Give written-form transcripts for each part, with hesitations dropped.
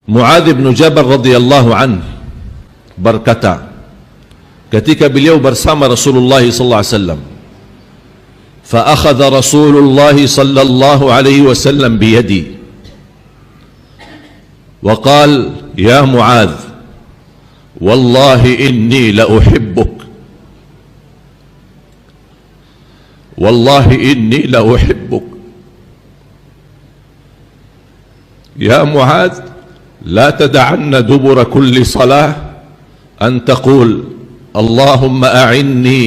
Muadz bin Jabal radhiyallahu anhu berkata, ketika beliau bersama Rasulullah sallallahu alaihi wasallam, fa akhadha Rasulullah sallallahu alaihi wasallam bi yadi wa qala, ya Muadz, wallahi inni la uhibbuk, wallahi inni la uhibbuk, ya Muadz, لا تدعن دبر كل صلاة أن تقول اللهم أعني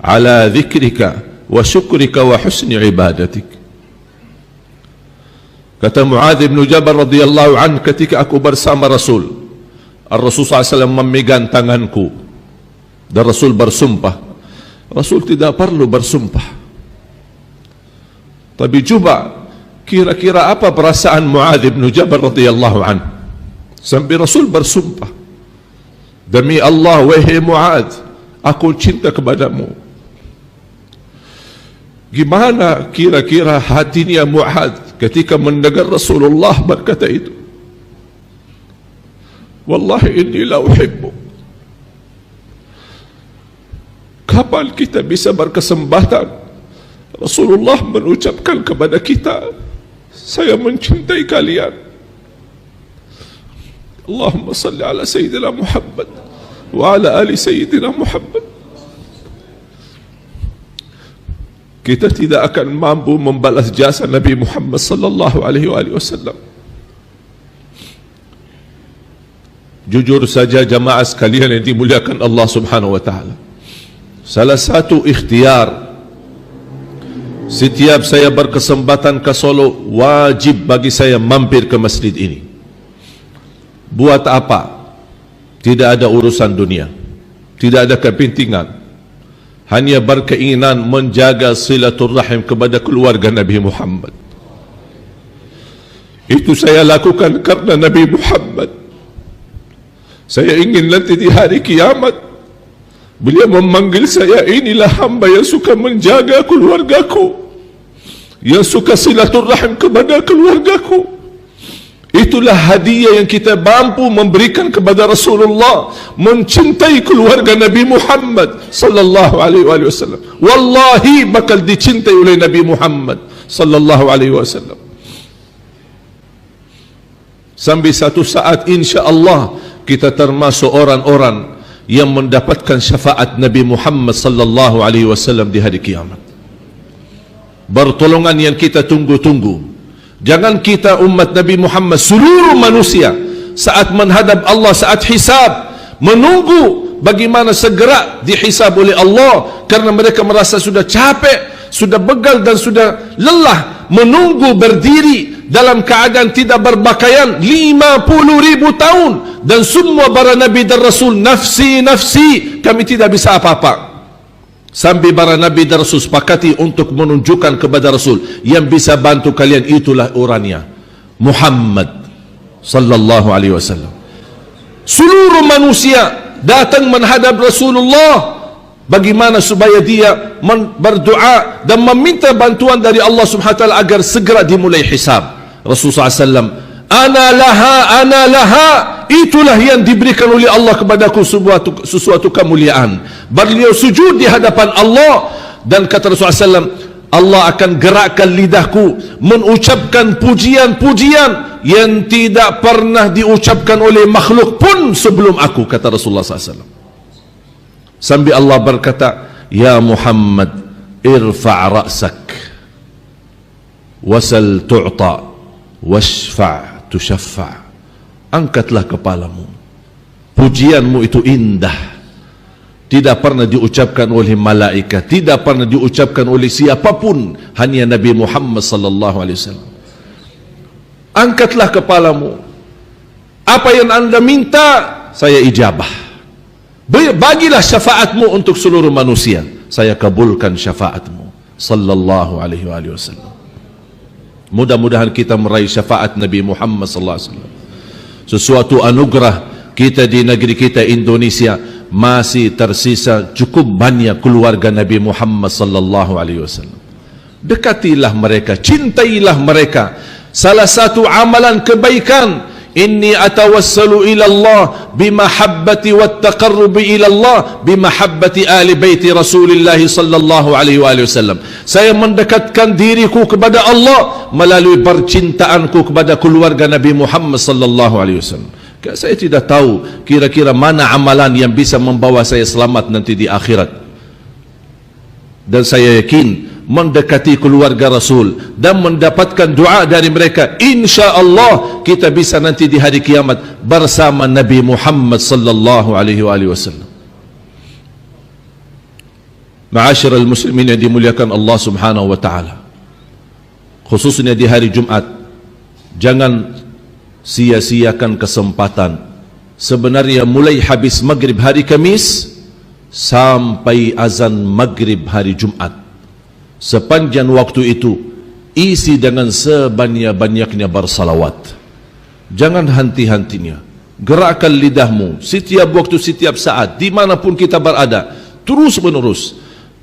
على ذكرك وشكرك وحسن عبادتك. Kata Muadz bin Jabal radhiyallahu anhu, ketika aku bersama Rasul SAW memegang tanganku dan Rasul bersumpah. Rasul tidak perlu bersumpah, tapi coba kira-kira apa perasaan Muadz bin Jabal radhiyallahu anhu sampai Rasul bersumpah, demi Allah wahai Muadz, aku cinta kepadamu. Gimana kira-kira hatinya Muadz ketika mendengar Rasulullah berkata itu? Wallahi inni la uhibbu. Kapan kita bisa berkesempatan Rasulullah mengucapkan kepada kita, saya mencintai kalian? Allahumma salli ala Sayyidina Muhammad wa ala ali Sayyidina Muhammad. Kita tidak akan mampu membalas jasa Nabi Muhammad sallallahu alaihi wasallam. Jujur saja jamaah sekalian yang dimuliakan Allah subhanahu wa ta'ala, salah satu ikhtiar setiap saya berkesempatan ke Solo, wajib bagi saya mampir ke masjid ini. Buat apa? Tidak ada urusan dunia, tidak ada kepentingan, hanya berkeinginan menjaga silaturahim kepada keluarga Nabi Muhammad. Itu saya lakukan karena Nabi Muhammad. Saya ingin nanti di hari kiamat beliau memanggil saya, inilah hamba yang suka menjaga keluargaku, yang suka silaturahim kepada keluargaku. Itulah hadiah yang kita mampu memberikan kepada Rasulullah, mencintai keluarga Nabi Muhammad sallallahu alaihi wasallam. Wallahi bakal dicintai oleh Nabi Muhammad sallallahu alaihi wasallam. Sampai satu saat insya-Allah kita termasuk orang-orang yang mendapatkan syafaat Nabi Muhammad sallallahu alaihi wasallam di hari kiamat. Pertolongan yang kita tunggu-tunggu. Jangan kita umat Nabi Muhammad, seluruh manusia saat menghadap Allah, saat hisab, menunggu bagaimana segera dihisab oleh Allah, karena mereka merasa sudah capek, sudah begal dan sudah lelah menunggu berdiri dalam keadaan tidak berpakaian 50.000 tahun, dan semua para Nabi dan Rasul, nafsi, nafsi, kami tidak bisa apa-apa. Sampai para Nabi dan Rasul sepakati untuk menunjukkan kepada Rasul, yang bisa bantu kalian itulah orangnya, Muhammad sallallahu alaihi wasallam. Seluruh manusia datang menghadap Rasulullah, bagaimana supaya dia berdoa dan meminta bantuan dari Allah subhanahu wa ta'ala agar segera dimulai hisab. Rasulullah SAW, ana laha, itulah yang diberikan oleh Allah kepadaku, sesuatu kemuliaan. Beliau sujud di hadapan Allah, dan kata Rasulullah SAW, Allah akan gerakkan lidahku mengucapkan pujian-pujian yang tidak pernah diucapkan oleh makhluk pun sebelum aku, kata Rasulullah SAW. Sambil Allah berkata, ya Muhammad, irfa' ra'sak, wasal tu'ta, washfa' tushaffa'. Angkatlah kepalamu, pujianmu itu indah, tidak pernah diucapkan oleh malaikat, tidak pernah diucapkan oleh siapapun, hanya Nabi Muhammad sallallahu alaihi wasallam. Angkatlah kepalamu, apa yang anda minta saya ijabah. Bagilah syafaatmu untuk seluruh manusia, saya kabulkan syafaatmu sallallahu alaihi wasallam. Mudah-mudahan kita meraih syafaat Nabi Muhammad sallallahu alaihi wasallam. Sesuatu anugerah kita di negeri kita Indonesia, masih tersisa cukup banyak keluarga Nabi Muhammad sallallahu alaihi wasallam. Dekatilah mereka, cintailah mereka. Salah satu amalan kebaikan inni atawassalu ila Allah bimahabbati wattaqarrubi ila Allah bimahabbati ahli baiti Rasulullah sallallahu alaihi wasallam. Saya mendekatkan diriku kepada Allah melalui percintaanku kepada keluarga Nabi Muhammad sallallahu alaihi wasallam. Saya tidak tahu kira-kira mana amalan yang bisa membawa saya selamat nanti di akhirat. Dan saya yakin mendekati keluarga Rasul dan mendapatkan doa dari mereka, insya-Allah kita bisa nanti di hari kiamat bersama Nabi Muhammad sallallahu alaihi wasallam. Ma'asyiral muslimin yang dimuliakan Allah Subhanahu wa taala. Khususnya di hari Jumat, jangan sia-siakan kesempatan. Sebenarnya mulai habis maghrib hari Kamis sampai azan maghrib hari Jumat, sepanjang waktu itu isi dengan sebanyak-banyaknya bersalawat. Jangan henti-hentinya. Gerakkan lidahmu setiap waktu, setiap saat, dimanapun kita berada, terus menerus.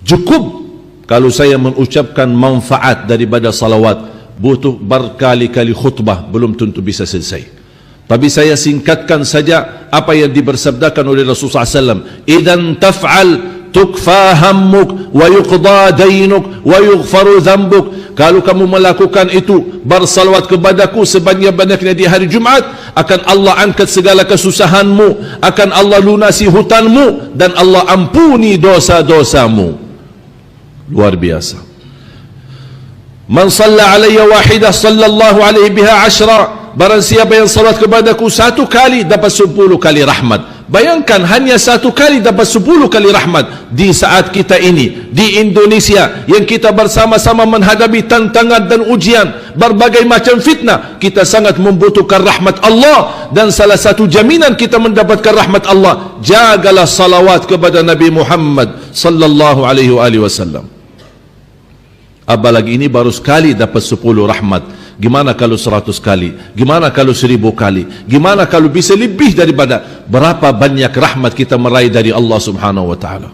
Cukup kalau saya mengucapkan manfaat daripada salawat, butuh berkali-kali khutbah belum tentu bisa selesai. Tapi saya singkatkan saja apa yang dibersabdakan oleh Rasulullah SAW. Idan taf'al tukfa hammuk wa yuqda dainuk wa yughfaru dhanbuk. Kalau kamu melakukan itu, bersalawat kepadaku sebanyak-banyaknya di hari Jumat, akan Allah angkat segala kesusahanmu, akan Allah lunasi hutangmu, dan Allah ampuni dosa-dosamu. Luar biasa. Man salla alayya wahidah sallallahu alaihi biha 10. Barang siapa yang salat kepadaku satu kali dapat 10 kali rahmat. Bayangkan hanya satu kali dapat 10 kali rahmat. Di saat kita ini di Indonesia yang kita bersama-sama menghadapi tantangan dan ujian, berbagai macam fitnah, kita sangat membutuhkan rahmat Allah. Dan salah satu jaminan kita mendapatkan rahmat Allah, jagalah salawat kepada Nabi Muhammad sallallahu alaihi wasallam. Apalagi ini baru sekali dapat 10 rahmat. Gimana kalau 100 kali? Gimana kalau 1000 kali? Gimana kalau bisa lebih daripada? Berapa banyak rahmat kita meraih dari Allah Subhanahu wa taala.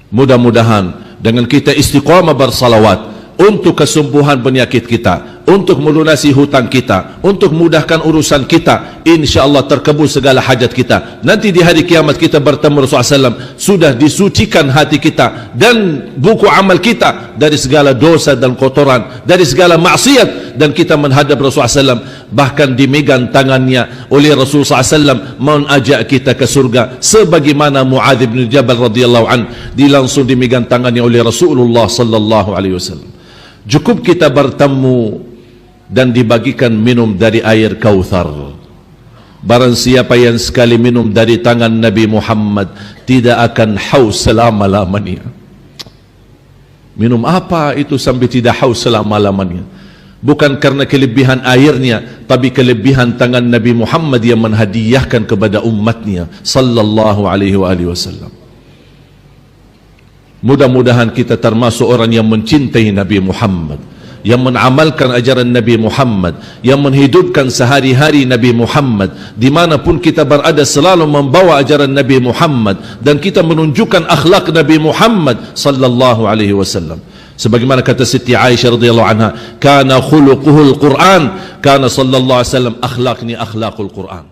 Mudah-mudahan dengan kita istiqamah bersalawat untuk kesembuhan penyakit kita, untuk melunasi hutang kita, untuk mudahkan urusan kita, insya-Allah terkabul segala hajat kita. Nanti di hari kiamat kita bertemu Rasulullah SAW, sudah disucikan hati kita dan buku amal kita dari segala dosa dan kotoran, dari segala maksiat, dan kita menghadap Rasulullah SAW, bahkan dimegang tangannya oleh Rasulullah SAW mengajak kita ke surga, sebagaimana Muadz bin Jabal radhiyallahu an langsung dimegang tangannya oleh Rasulullah sallallahu alaihi wasallam. Cukup kita bertemu dan dibagikan minum dari air Kautsar. Barang siapa yang sekali minum dari tangan Nabi Muhammad tidak akan haus selama-lamanya. Minum apa itu sampai tidak haus selama-lamanya? Bukan karena kelebihan airnya, tapi kelebihan tangan Nabi Muhammad yang menhadiahkan kepada umatnya sallallahu alaihi wasallam. Mudah-mudahan kita termasuk orang yang mencintai Nabi Muhammad, yang mengamalkan ajaran Nabi Muhammad, yang menghidupkan sehari-hari Nabi Muhammad, dimanapun kita berada selalu membawa ajaran Nabi Muhammad, dan kita menunjukkan akhlak Nabi Muhammad sallallahu alaihi wasallam. Sebagaimana kata Siti Aisyah radhiyallahu anha, kana khuluquhul Quran, kana sallallahu alaihi wasallam akhlaqni akhlaqul Quran.